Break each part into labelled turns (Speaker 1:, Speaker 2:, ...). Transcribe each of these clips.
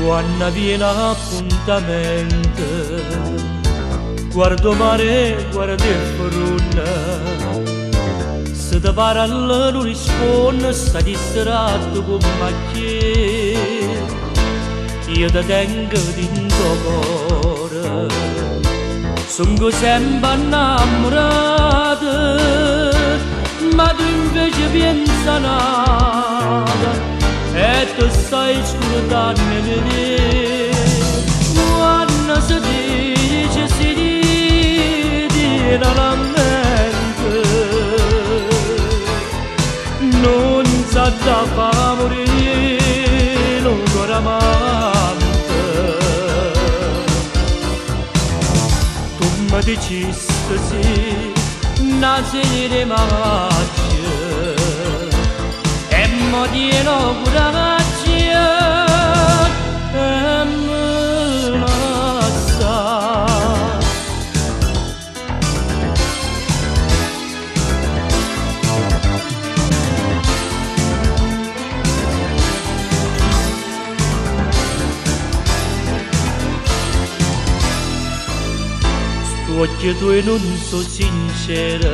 Speaker 1: Quando viene appuntamento, guardo mare, guardo il foruna. Se ti parla non risponde, sta distratto con macchie. Io ti tengo dentro cuore, sono sempre innamorato, ma tu invece pensa nada. E tu stai scordando di me. Quando si dice la mente, non sa da fa morire un cuore amante. Tu mi dici sì, una sera di maggio, mo dieno coraggio e me la sa. Sto occhio tuoi non so sincera,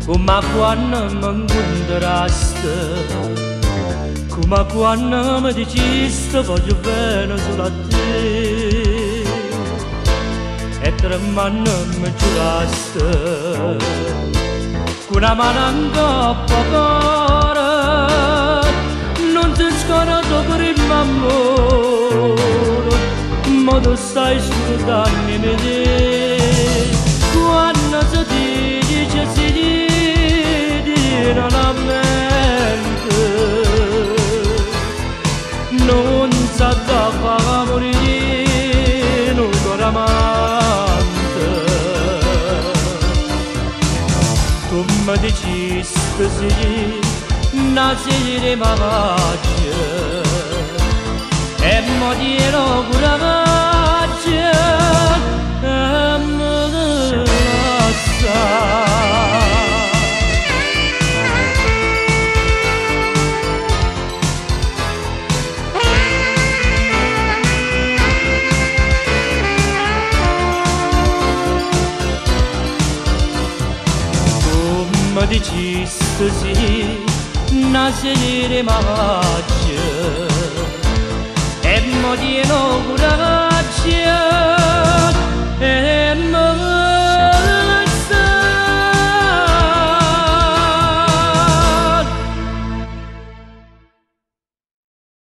Speaker 1: come quando mi incontrasti, come quando mi dicesti voglio bene solo a te, e tre mani mi giurasti, con una mano in coppa cuore, non ti scordo per il amore, ma tu stai scordando di me. Quando si dice la mente, non sa da fa morire un cuore amante. Tu mi dici sì, una sera di maggio, e mo dieno coraggio e me la sa. Mi dici sì, una sera di maggio,